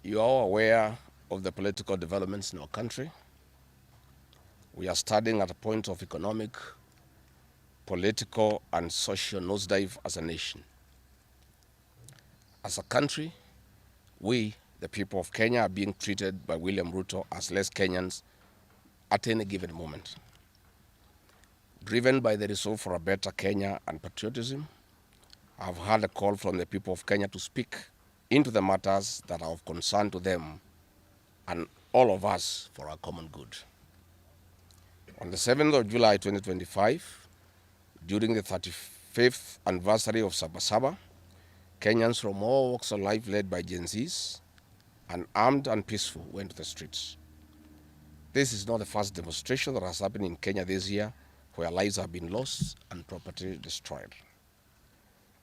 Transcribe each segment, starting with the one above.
You are aware of the political developments in our country. We are standing at a point of economic, political, and social nosedive as a nation. As a country, we, the people of Kenya, are being treated by William Ruto as less Kenyans at any given moment. Driven by the resolve for a better Kenya and patriotism, I've had a call from the people of Kenya to speak into the matters that are of concern to them and all of us for our common good. On the 7th of July 2025, during the 35th anniversary of Saba, Kenyans from all walks of life led by Gen Zs, unarmed and peaceful, went to the streets. This is not the first demonstration that has happened in Kenya this year where lives have been lost and property destroyed.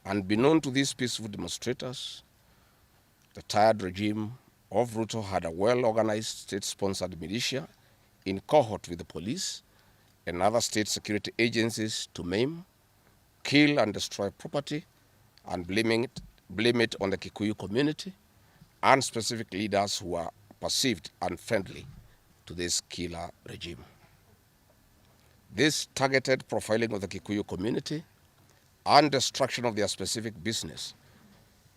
Unbeknown to these peaceful demonstrators, the tired regime of Ruto had a well-organized state-sponsored militia in cohort with the police and other state security agencies to maim, kill and destroy property and blame it on the Kikuyu community and specific leaders who are perceived unfriendly to this killer regime. This targeted profiling of the Kikuyu community and destruction of their specific business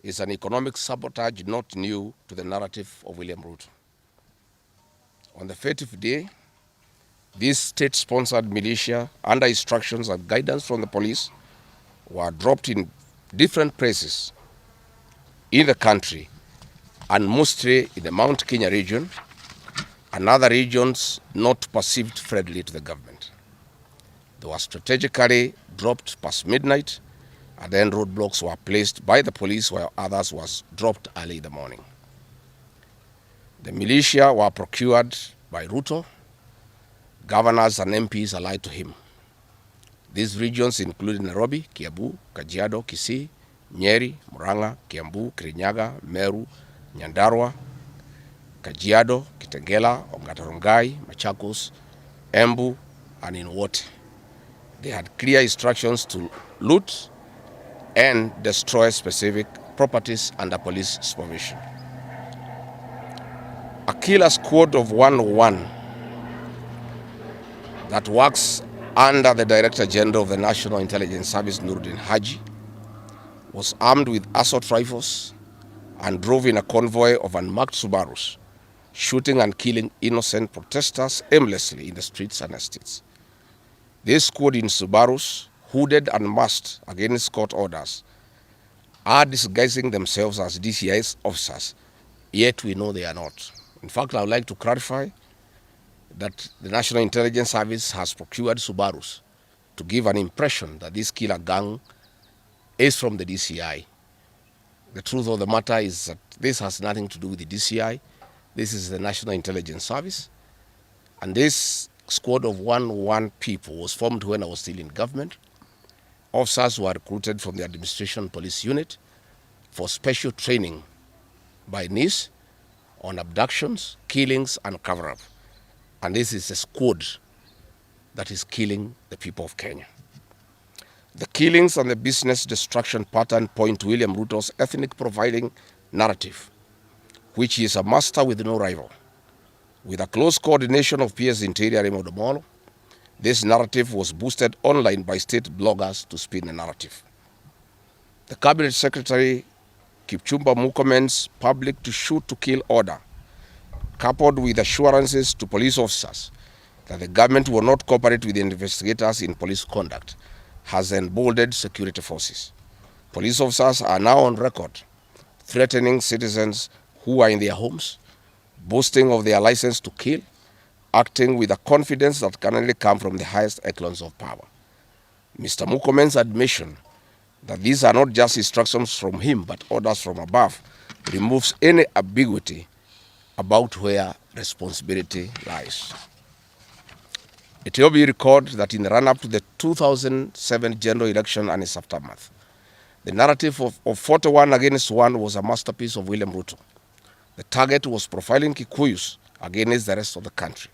is an economic sabotage not new to the narrative of William Ruto. On the 30th day, this state-sponsored militia, under instructions and guidance from the police, were dropped in different places in the country, and mostly in the Mount Kenya region and other regions not perceived friendly to the government. They were strategically dropped past midnight, and then roadblocks were placed by the police while others was dropped early in the morning. The militia were procured by Ruto. Governors and MPs allied to him. These regions included Nairobi, Kiambu, Kajiado, Kisii, Nyeri, Murang'a, Kiambu, Kirinyaga, Meru, Nyandarua, Kajiado, Kitengela, Ongata-Rongai, Machakos, Embu, and in Wote. They had clear instructions to loot and destroy specific properties under police supervision. A killer squad of 101 that works under the Director General of the National Intelligence Service, Nuruddin Haji, was armed with assault rifles and drove in a convoy of unmarked Subarus, shooting and killing innocent protesters aimlessly in the streets and estates. This squad in Subarus, hooded and masked against court orders, are disguising themselves as DCI's officers, yet we know they are not. In fact, I would like to clarify that the National Intelligence Service has procured Subarus to give an impression that this killer gang is from the DCI. The truth of the matter is that this has nothing to do with the DCI. This is the National Intelligence Service. And this squad of 101 people was formed when I was still in government. Officers were recruited from the Administration Police Unit for special training by NIS on abductions, killings, and cover-up. And this is a squad that is killing the people of Kenya. The killings and the business destruction pattern point to William Ruto's ethnic profiling narrative, which is a master with no rival. With a close coordination of PS Interior Raymond Omolo, this narrative was boosted online by state bloggers to spin the narrative. The Cabinet Secretary Kipchumba Murkomen's public to shoot to kill order, coupled with assurances to police officers that the government will not cooperate with the investigators in police conduct, has emboldened security forces. Police officers are now on record threatening citizens who are in their homes, boasting of their license to kill, acting with a confidence that can only come from the highest echelons of power. Mr. Murkomen's admission that these are not just instructions from him but orders from above removes any ambiguity about where responsibility lies. It will be recalled that in the run-up to the 2007 general election and its aftermath, the narrative of 41 against 1 was a masterpiece of William Ruto. The target was profiling Kikuyus against the rest of the country.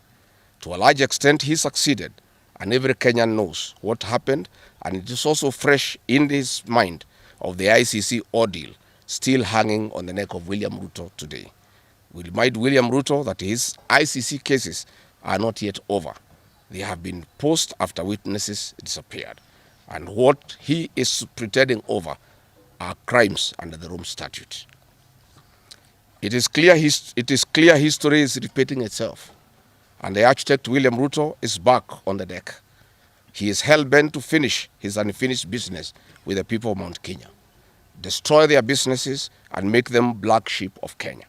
To a large extent, he succeeded, and every Kenyan knows what happened, and it is also fresh in his mind of the ICC ordeal still hanging on the neck of William Ruto today. We remind William Ruto that his ICC cases are not yet over. They have been paused after witnesses disappeared. And what he is pretending over are crimes under the Rome Statute. It is clear history is repeating itself. And the architect William Ruto is back on the deck. He is hell-bent to finish his unfinished business with the people of Mount Kenya, destroy their businesses and make them black sheep of Kenya.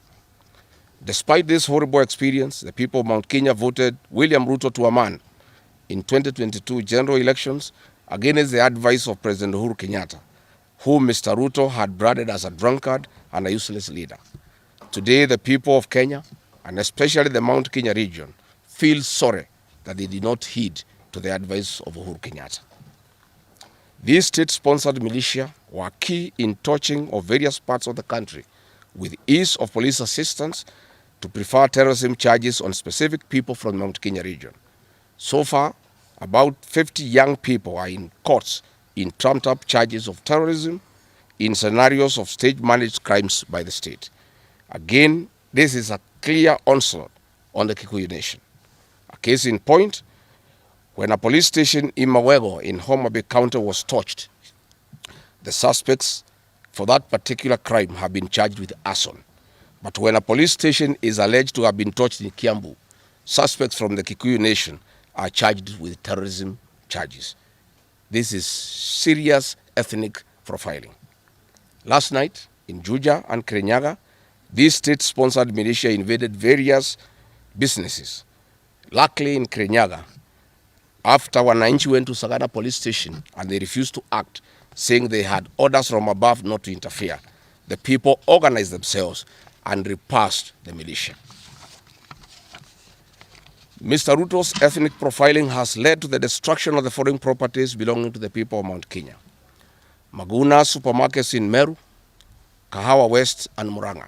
Despite this horrible experience, the people of Mount Kenya voted William Ruto to a man in 2022 general elections against the advice of President Uhuru Kenyatta, whom Mr. Ruto had branded as a drunkard and a useless leader. Today, the people of Kenya, and especially the Mount Kenya region, feel sorry that they did not heed to the advice of Uhuru Kenyatta. These state-sponsored militia were key in touching of various parts of the country with ease of police assistance to prefer terrorism charges on specific people from the Mount Kenya region. So far, about 50 young people are in courts in trumped-up charges of terrorism in scenarios of state-managed crimes by the state. Again, this is a clear onslaught on the Kikuyu nation. A case in point, when a police station in Mawego in Homa Bay County was torched, the suspects for that particular crime have been charged with arson. But when a police station is alleged to have been torched in Kiambu, suspects from the Kikuyu nation are charged with terrorism charges. This is serious ethnic profiling. Last night, in Juja and Kirinyaga, these state-sponsored militia invaded various businesses. Luckily, in Kirinyaga, after Wananchi went to Sagada police station and they refused to act, saying they had orders from above not to interfere, the people organized themselves and repulsed the militia. Mr. Ruto's ethnic profiling has led to the destruction of the foreign properties belonging to the people of Mount Kenya. Maguna supermarkets in Meru, Kahawa West and Muranga.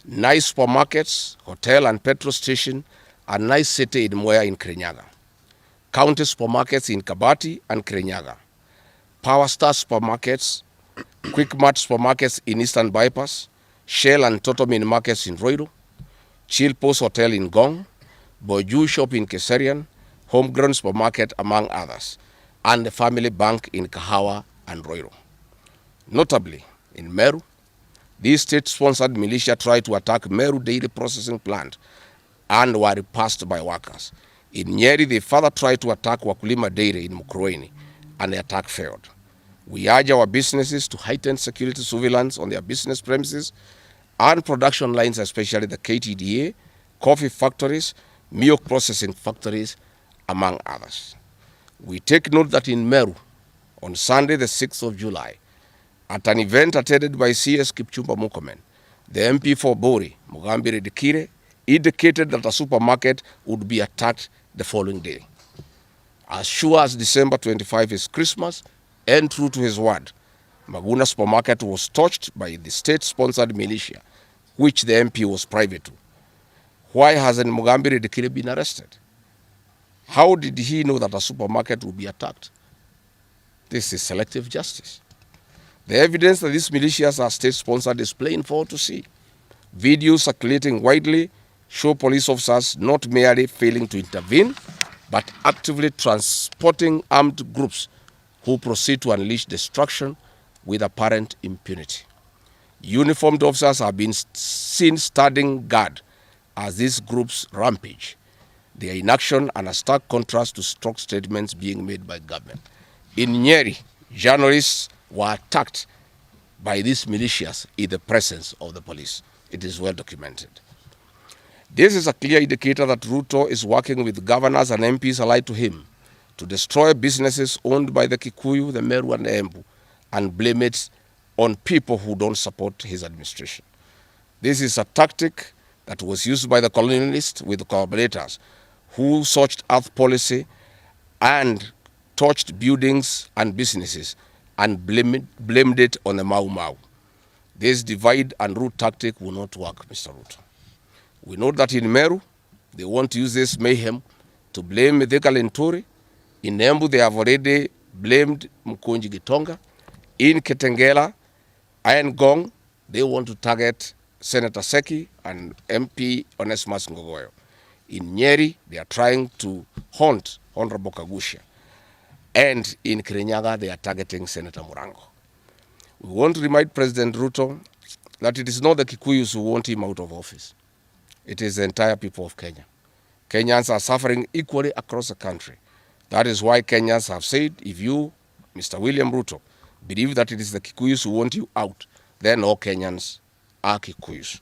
Nice supermarkets, hotel and petrol station, and nice city in Mwea in Kirinyaga. County supermarkets in Kabati and Kirinyaga. Power Star supermarkets, Quick Mart supermarkets in Eastern Bypass, Shell and Totomin markets in Roiro, Chill Post Hotel in Gong, Boju Shop in Keserian, Homegrown Supermarket among others, and the Family Bank in Kahawa and Roiro. Notably, in Meru, these state-sponsored militia tried to attack Meru Dairy Processing Plant and were repulsed by workers. In Nyeri, they further tried to attack Wakulima Dairy in Mukurweini, and the attack failed. We urge our businesses to heighten security surveillance on their business premises and production lines, especially the KTDA, coffee factories, milk processing factories, among others. We take note that in Meru, on Sunday the 6th of July, at an event attended by CS Kipchumba Murkomen, the MP for Bori, Mugambi Rigathi, indicated that a supermarket would be attacked the following day. As sure as December 25 is Christmas, and true to his word, Maguna supermarket was touched by the state-sponsored militia, which the MP was private to. Why hasn't Mugambi Rigathi been arrested? How did he know that a supermarket would be attacked? This is selective justice. The evidence that these militias are state-sponsored is plain for all to see. Videos circulating widely show police officers not merely failing to intervene, but actively transporting armed groups who proceed to unleash destruction with apparent impunity. Uniformed officers have been seen standing guard as these groups rampage. They are in action and a stark contrast to strong statements being made by government. In Nyeri, journalists were attacked by these militias in the presence of the police. It is well documented. This is a clear indicator that Ruto is working with governors and MPs allied to him to destroy businesses owned by the Kikuyu, the Meru, and the Embu, and blame it on people who don't support his administration. This is a tactic that was used by the colonialists with collaborators who searched earth policy and torched buildings and businesses and blamed it on the Mau Mau. This divide and rule tactic will not work, Mr. Ruto. We know that in Meru, they want to use this mayhem to blame Mithika Linturi. In Embu, they have already blamed Mkonji Gitonga. In Ketengela and Gong, they want to target Senator Seki and MP Onesmus Ngogoyo. In Nyeri, they are trying to haunt Honorable Kagusha. And in Kirinyaga, they are targeting Senator Murango. We want to remind President Ruto that it is not the Kikuyus who want him out of office. It is the entire people of Kenya. Kenyans are suffering equally across the country. That is why Kenyans have said, if you, Mr. William Ruto, believe that it is the Kikuyus who want you out, then all Kenyans are Kikuyus.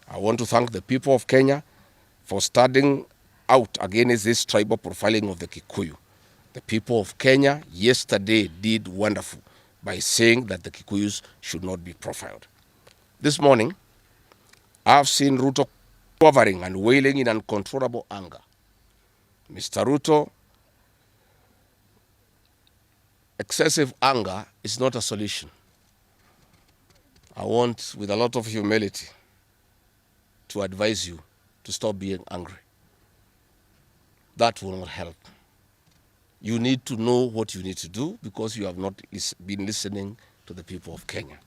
I want to thank the people of Kenya for standing out against this tribal profiling of the Kikuyu. The people of Kenya yesterday did wonderful by saying that the Kikuyus should not be profiled. This morning, I've seen Ruto quivering and wailing in uncontrollable anger. Mr. Ruto, excessive anger is not a solution. I want, with a lot of humility, to advise you to stop being angry. That will not help. You need to know what you need to do because you have not been listening to the people of Kenya.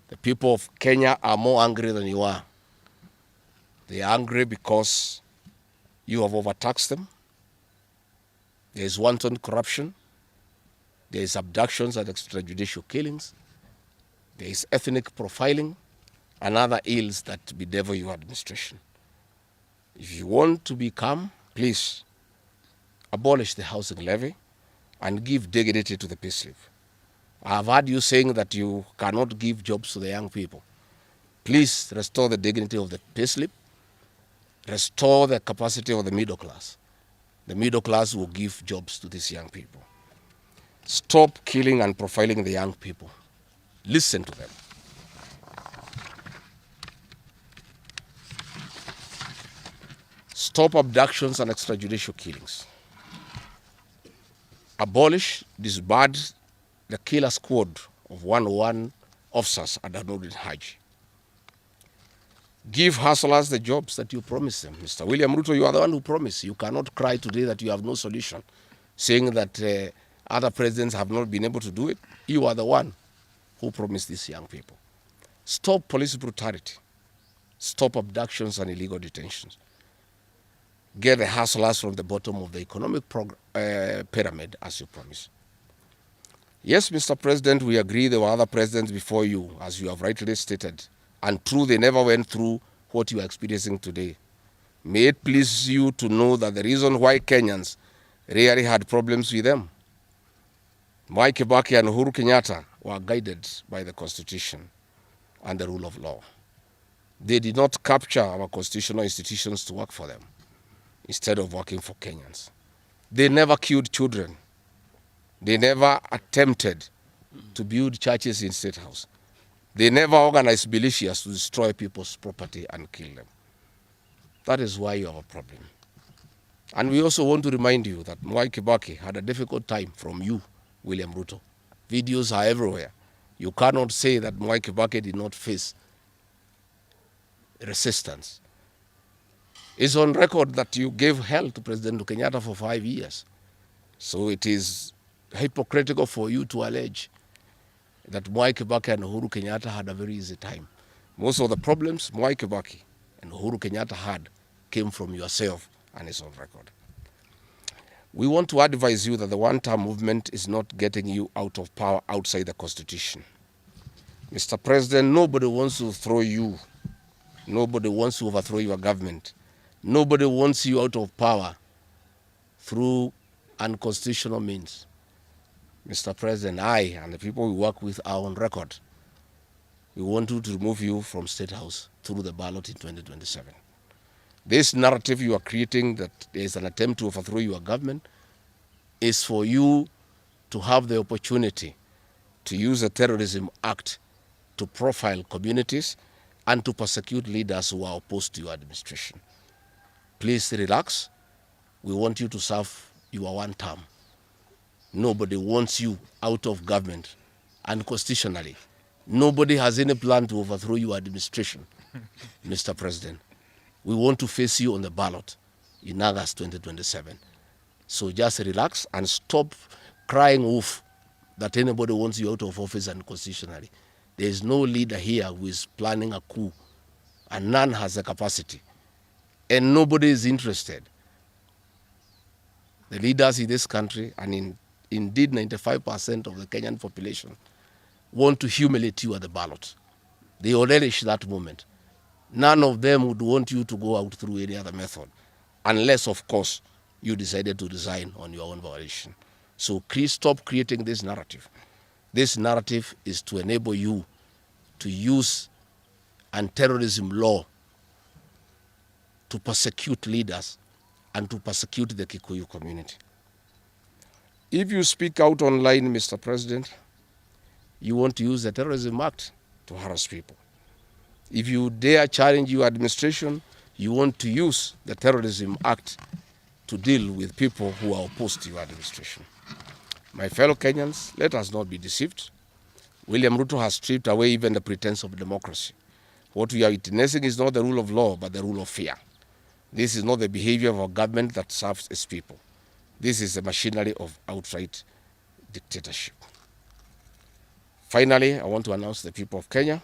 The people of Kenya are more angry than you are. They are angry because you have overtaxed them. There is wanton corruption. There is abductions and extrajudicial killings. There is ethnic profiling and other ills that bedevil your administration. If you want to be calm, please abolish the housing levy and give dignity to the payslip. I have heard you saying that you cannot give jobs to the young people. Please restore the dignity of the payslip. Restore the capacity of the middle class. The middle class will give jobs to these young people. Stop killing and profiling the young people. Listen to them. Stop abductions and extrajudicial killings. Abolish, disband the killer squad of 101 officers at Nurdin Haji. Give hustlers the jobs that you promised them. Mr. William Ruto, you are the one who promised. You cannot cry today that you have no solution, saying that other presidents have not been able to do it. You are the one who promised these young people. Stop police brutality. Stop abductions and illegal detentions. Get the hustlers from the bottom of the economic pyramid as you promised. Yes, Mr. President, we agree there were other presidents before you, as you have rightly stated, and true, they never went through what you are experiencing today. May it please you to know that the reason why Kenyans rarely had problems with them, Mwai Kibaki and Uhuru Kenyatta were guided by the Constitution and the rule of law. They did not capture our constitutional institutions to work for them instead of working for Kenyans. They never killed children. They never attempted to build churches in State House. They never organized militias to destroy people's property and kill them. That is why you have a problem. And we also want to remind you that Mwai Kibaki had a difficult time from you, William Ruto. Videos are everywhere. You cannot say that Mwai Kibaki did not face resistance. It's on record that you gave hell to President Kenyatta for 5 years. So it is hypocritical for you to allege that Mwai Kibaki and Uhuru Kenyatta had a very easy time. Most of the problems Mwai Kibaki and Uhuru Kenyatta had came from yourself, and it's on record. We want to advise you that the one-term movement is not getting you out of power outside the Constitution. Mr. President, nobody wants to throw you. Nobody wants to overthrow your government. Nobody wants you out of power through unconstitutional means. Mr. President, I and the people we work with are on record. We want to remove you from State House through the ballot in 2027. This narrative you are creating that there is an attempt to overthrow your government is for you to have the opportunity to use the Terrorism Act to profile communities and to persecute leaders who are opposed to your administration. Please relax. We want you to serve your one term. Nobody wants you out of government. And constitutionally, nobody has any plan to overthrow your administration, Mr. President. We want to face you on the ballot in August 2027. So just relax and stop crying wolf that anybody wants you out of office unconstitutionally. There is no leader here who is planning a coup and none has the capacity, and nobody is interested. The leaders in this country, and indeed 95% of the Kenyan population, want to humiliate you at the ballot. They will relish that moment. None of them would want you to go out through any other method, unless, of course, you decided to resign on your own volition. So please stop creating this narrative. This narrative is to enable you to use anti-terrorism law to persecute leaders and to persecute the Kikuyu community. If you speak out online, Mr. President, you want to use the Terrorism Act to harass people. If you dare challenge your administration, you want to use the Terrorism Act to deal with people who are opposed to your administration. My fellow Kenyans, let us not be deceived. William Ruto has stripped away even the pretense of democracy. What we are witnessing is not the rule of law, but the rule of fear. This is not the behavior of a government that serves its people. This is the machinery of outright dictatorship. Finally, I want to announce to the people of Kenya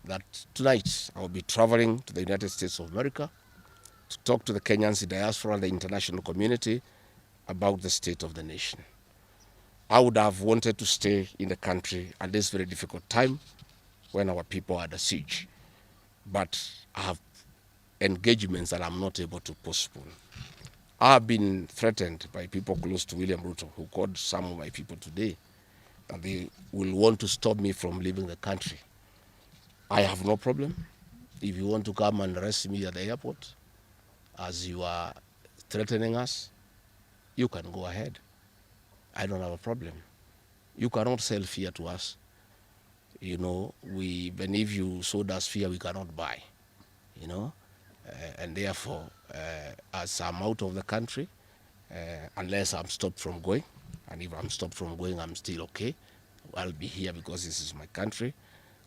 that tonight I will be traveling to the United States of America to talk to the Kenyans in diaspora and the international community about the state of the nation. I would have wanted to stay in the country at this very difficult time when our people are under siege, but I have engagements that I'm not able to postpone. I have been threatened by people close to William Ruto, who called some of my people today, that they will want to stop me from leaving the country. I have no problem. If you want to come and arrest me at the airport, as you are threatening us, you can go ahead. I don't have a problem. You cannot sell fear to us. You know, even if you sold us fear, we cannot buy. You know, and therefore, as I'm out of the country, unless I'm stopped from going, and if I'm stopped from going, I'm still okay. I'll be here because this is my country.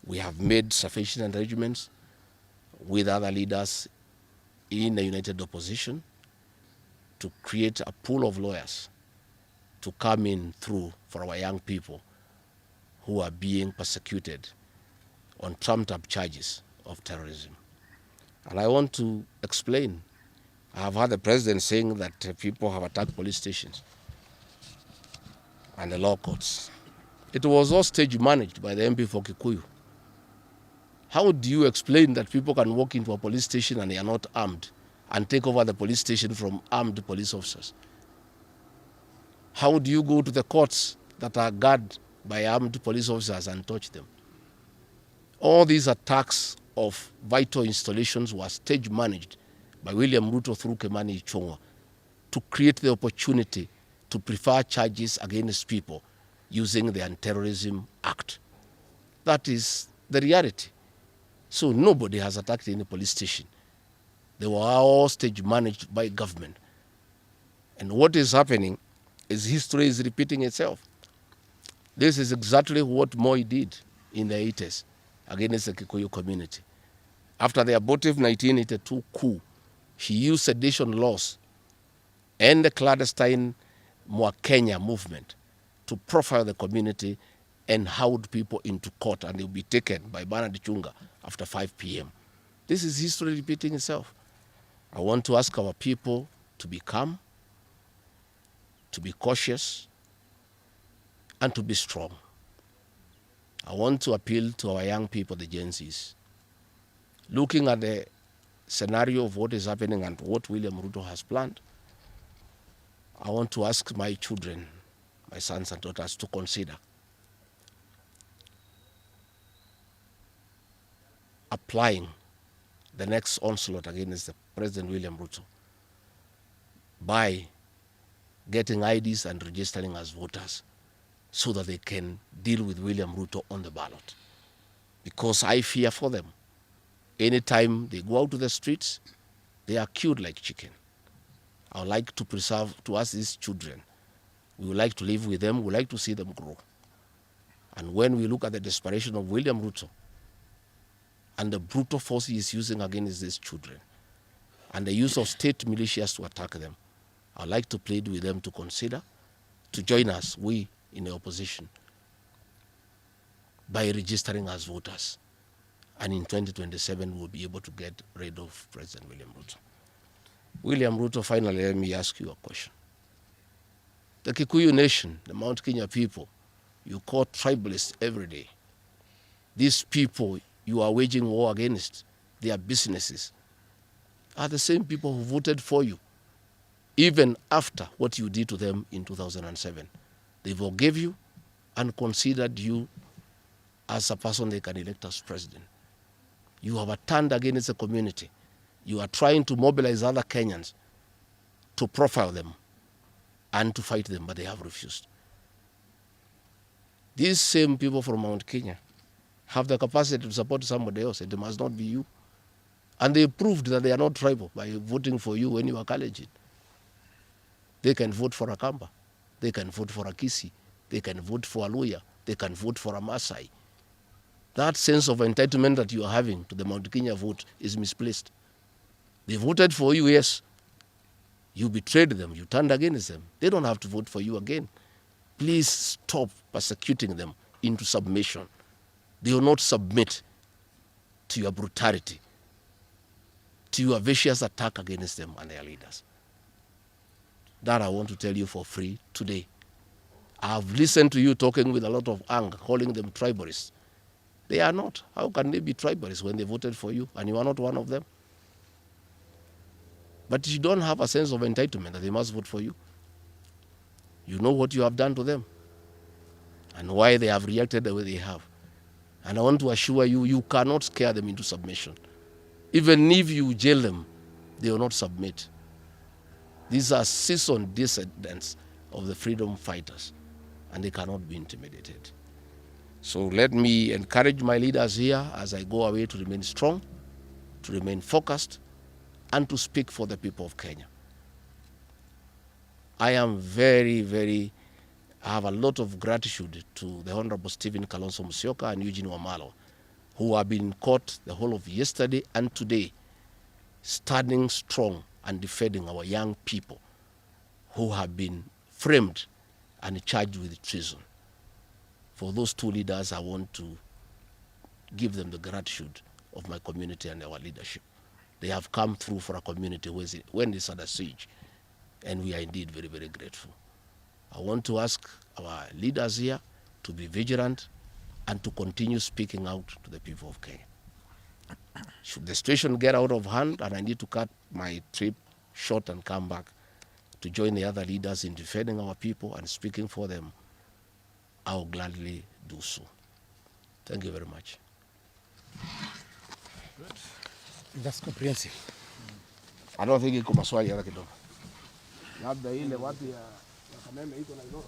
We have made sufficient arrangements with other leaders in the united opposition to create a pool of lawyers to come in through for our young people who are being persecuted on trumped-up charges of terrorism. And I want to explain. I have heard the president saying that people have attacked police stations and the law courts. It was all stage managed by the MP for Kikuyu. How do you explain that people can walk into a police station and they are not armed and take over the police station from armed police officers? How do you go to the courts that are guarded by armed police officers and touch them? All these attacks of vital installations were stage managed by William Ruto through Kimani Ichung'wah to create the opportunity to prefer charges against people using the Anti-Terrorism Act. That is the reality. So nobody has attacked any police station. They were all stage managed by government. And what is happening is history is repeating itself. This is exactly what Moi did in the 80s against the Kikuyu community. After the abortive 1982 coup, he used sedition laws and the clandestine Mwa Kenya movement to profile the community and hold people into court, and they'll be taken by Bernard Chunga after 5 p.m. This is history repeating itself. I want to ask our people to be calm, to be cautious, and to be strong. I want to appeal to our young people, the Gen Zs. Looking at the scenario of what is happening and what William Ruto has planned, I want to ask my children, my sons and daughters, to consider applying the next onslaught against the President William Ruto by getting IDs and registering as voters so that they can deal with William Ruto on the ballot. Because I fear for them. Anytime they go out to the streets, they are killed like chicken. I would like to preserve to us these children. We would like to live with them. We would like to see them grow. And when we look at the desperation of William Ruto and the brutal force he is using against these children and the use of state militias to attack them, I would like to plead with them to consider, to join us, we in the opposition, by registering as voters And in 2027, we'll be able to get rid of President William Ruto. William Ruto, finally, let me ask you a question. The Kikuyu nation, the Mount Kenya people, you call tribalists every day. These people you are waging war against, their businesses, are the same people who voted for you, even after what you did to them in 2007. They forgave you and considered you as a person they can elect as president. You have turned against the community. You are trying to mobilize other Kenyans to profile them and to fight them, but they have refused. These same people from Mount Kenya have the capacity to support somebody else. It must not be you. And they proved that they are not tribal by voting for you when you are Kalenjin. They can vote for a Kamba. They can vote for a Kisi. They can vote for a Luya. They can vote for a Maasai. That sense of entitlement that you are having to the Mount Kenya vote is misplaced. They voted for you, yes. You betrayed them. You turned against them. They don't have to vote for you again. Please stop persecuting them into submission. They will not submit to your brutality, to your vicious attack against them and their leaders. That I want to tell you for free today. I have listened to you talking with a lot of anger, calling them tribalists. They are not. How can they be tribalists when they voted for you and you are not one of them? But you don't have a sense of entitlement that they must vote for you. You know what you have done to them and why they have reacted the way they have. And I want to assure you, you cannot scare them into submission. Even if you jail them, they will not submit. These are seasoned descendants of the freedom fighters, and they cannot be intimidated. So let me encourage my leaders here as I go away to remain strong, to remain focused, and to speak for the people of Kenya. I am I have a lot of gratitude to the Honorable Stephen Kalonzo Musyoka and Eugene Wamalwa, who have been in court the whole of yesterday and today, standing strong and defending our young people who have been framed and charged with treason. For those two leaders, I want to give them the gratitude of my community and our leadership. They have come through for a community when it's under siege, and we are indeed very, very grateful. I want to ask our leaders here to be vigilant and to continue speaking out to the people of Kenya. Should the situation get out of hand and I need to cut my trip short and come back to join the other leaders in defending our people and speaking for them, I will gladly do so. Thank you very much. Good. That's comprehensive. I don't think iko maswali hata kidogo. Labda ile watu ya Kameme iko na Iloro.